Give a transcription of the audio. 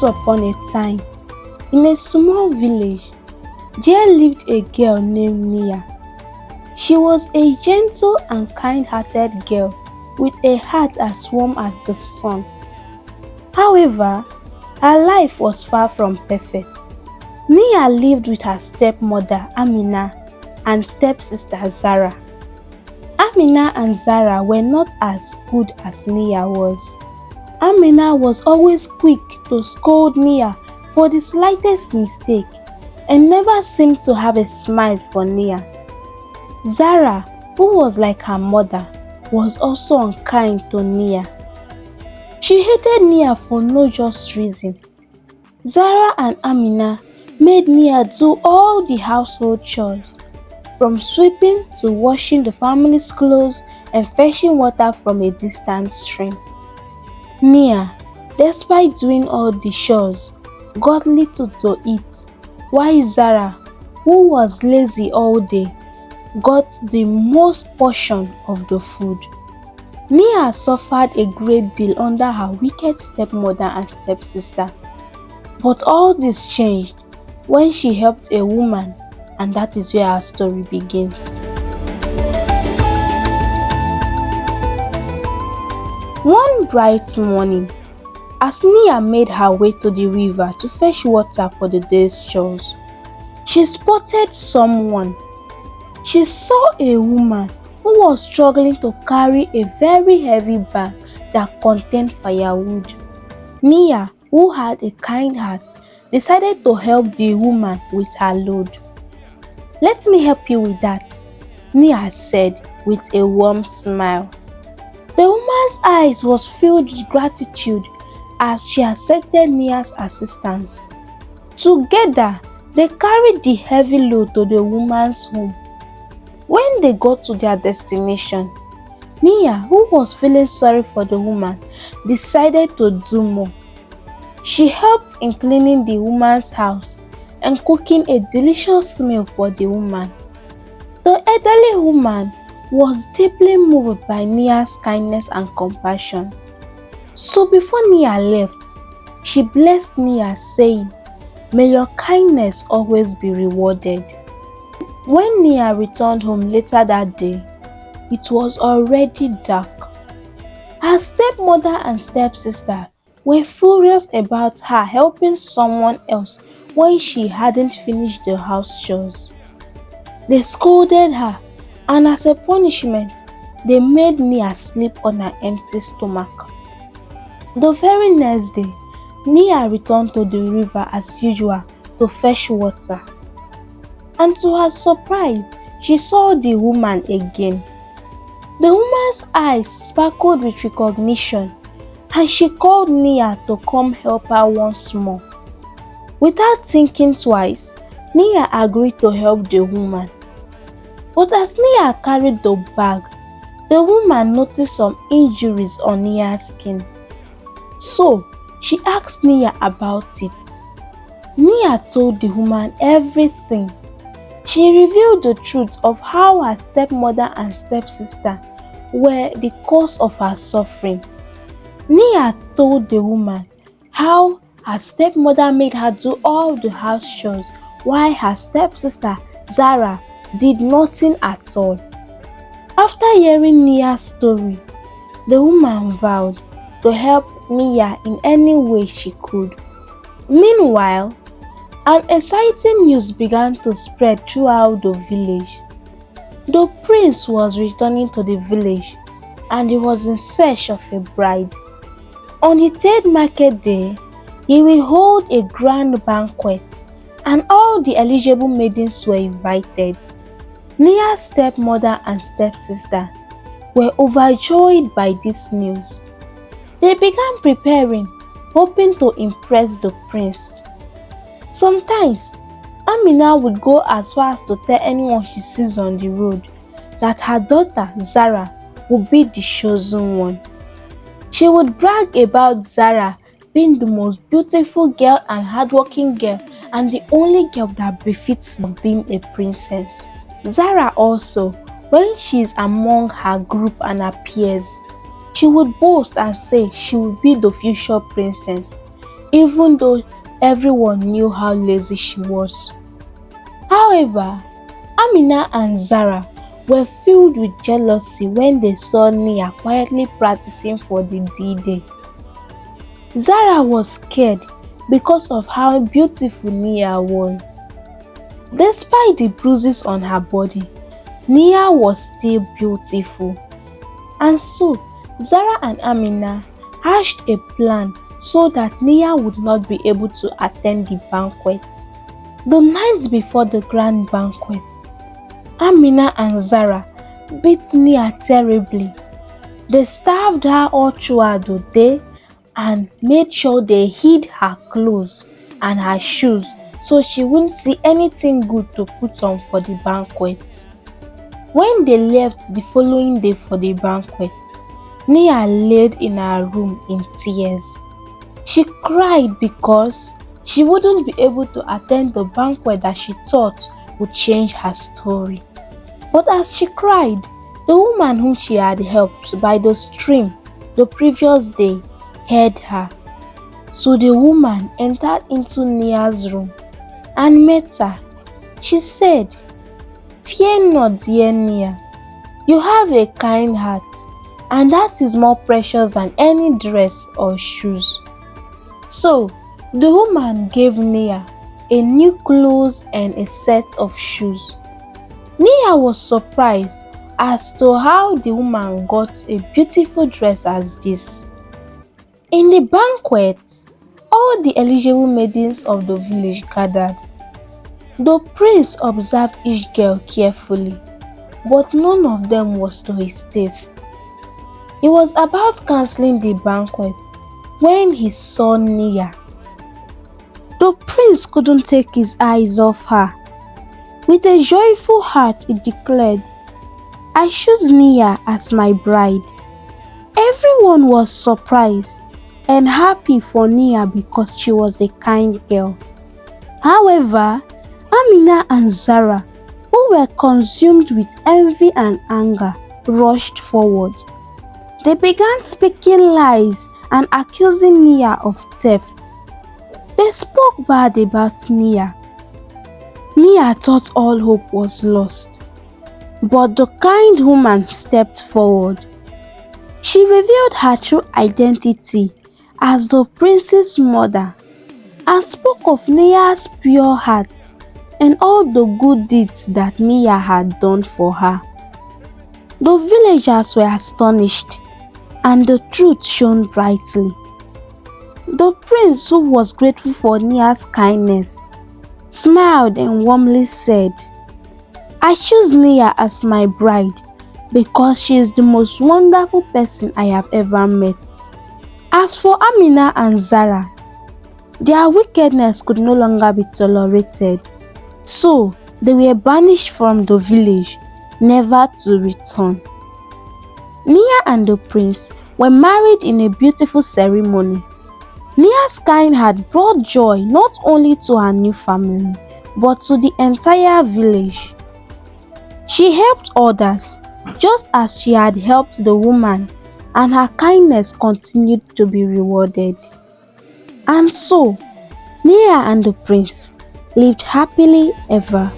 Once upon a time, in a small village, there lived a girl named Nia. She was a gentle and kind-hearted girl with a heart as warm as the sun. However, her life was far from perfect. Nia lived with her stepmother Amina and stepsister Zara. Amina and Zara were not as good as Nia was. Amina was always quick to scold Nia for the slightest mistake and never seemed to have a smile for Nia. Zara, who was like her mother, was also unkind to Nia. She hated Nia for no just reason. Zara and Amina made Nia do all the household chores, from sweeping to washing the family's clothes and fetching water from a distant stream. Nia, despite doing all the chores, got little to eat, while Zara, who was lazy all day, got the most portion of the food. Nia suffered a great deal under her wicked stepmother and stepsister. But all this changed when she helped a woman, and that is where our story begins. One bright morning, as Nia made her way to the river to fetch water for the day's chores, she spotted someone. She saw a woman who was struggling to carry a very heavy bag that contained firewood. Nia, who had a kind heart, decided to help the woman with her load. "Let me help you with that," Nia said with a warm smile. The woman's eyes was filled with gratitude as she accepted Nia's assistance. Together, they carried the heavy load to the woman's home. When they got to their destination, Nia, who was feeling sorry for the woman, decided to do more. She helped in cleaning the woman's house and cooking a delicious meal for the woman. The elderly woman was deeply moved by Nia's kindness and compassion. So before Nia left, she blessed Nia, saying, "May your kindness always be rewarded." When Nia returned home later that day, it was already dark. Her stepmother and stepsister were furious about her helping someone else when she hadn't finished the house chores. They scolded her, and as a punishment, they made Nia sleep on an empty stomach. The very next day, Nia returned to the river as usual to fetch water. And to her surprise, she saw the woman again. The woman's eyes sparkled with recognition, and she called Nia to come help her once more. Without thinking twice, Nia agreed to help the woman. But as Nia carried the bag, the woman noticed some injuries on Nia's skin. So, she asked Nia about it. Nia told the woman everything. She revealed the truth of how her stepmother and stepsister were the cause of her suffering. Nia told the woman how her stepmother made her do all the house chores while her stepsister Zara did nothing at all. After hearing Nia's story, the woman vowed to help Nia in any way she could. Meanwhile, an exciting news began to spread throughout the village. The prince was returning to the village and he was in search of a bride. On the third market day, he will hold a grand banquet and all the eligible maidens were invited. Nia's stepmother and stepsister were overjoyed by this news. They began preparing, hoping to impress the prince. Sometimes, Amina would go as far as to tell anyone she sees on the road that her daughter Zara would be the chosen one. She would brag about Zara being the most beautiful girl and hardworking girl and the only girl that befits being a princess. Zara also, when she is among her group and her peers, she would boast and say she would be the future princess. even though everyone knew how lazy she was. However, Amina and Zara were filled with jealousy when they saw Nia quietly practicing for the D-Day. Zara was scared because of how beautiful Nia was. Despite the bruises on her body, Nia was still beautiful. And so, Zara and Amina hatched a plan so that Nia would not be able to attend the banquet. The night before the grand banquet, Amina and Zara beat Nia terribly. They starved her all throughout the day and made sure they hid her clothes and her shoes so she wouldn't see anything good to put on for the banquet. When they left the following day for the banquet, Nia laid in her room in tears. She cried because she wouldn't be able to attend the banquet that she thought would change her story. But as she cried, the woman whom she had helped by the stream the previous day heard her. So the woman entered into Nia's room and met her. She said, "Fear not, dear Nia. You have a kind heart, and that is more precious than any dress or shoes." So the woman gave Nia a new clothes and a set of shoes. Nia was surprised as to how the woman got a beautiful dress as this. In the banquet, all the eligible maidens of the village gathered. The prince observed each girl carefully, but none of them was to his taste. He was about cancelling the banquet when he saw Nia. The prince couldn't take his eyes off her. With a joyful heart, he declared, "I choose Nia as my bride." Everyone was surprised and happy for Nia because she was a kind girl. However, Amina and Zara, who were consumed with envy and anger, rushed forward. They began speaking lies and accusing Nia of theft. They spoke bad about Nia. Nia thought all hope was lost, but the kind woman stepped forward. She revealed her true identity as the prince's mother and spoke of Nia's pure heart and all the good deeds that Nia had done for her. The villagers were astonished, and the truth shone brightly. The prince, who was grateful for Nia's kindness, smiled and warmly said, "I choose Nia as my bride because she is the most wonderful person I have ever met." As for Amina and Zara, their wickedness could no longer be tolerated, so they were banished from the village, never to return. Nia and the prince were married in a beautiful ceremony. Nia's kind heart brought joy not only to her new family, but to the entire village. She helped others, just as she had helped the woman, and her kindness continued to be rewarded. And so, Nia and the prince lived happily ever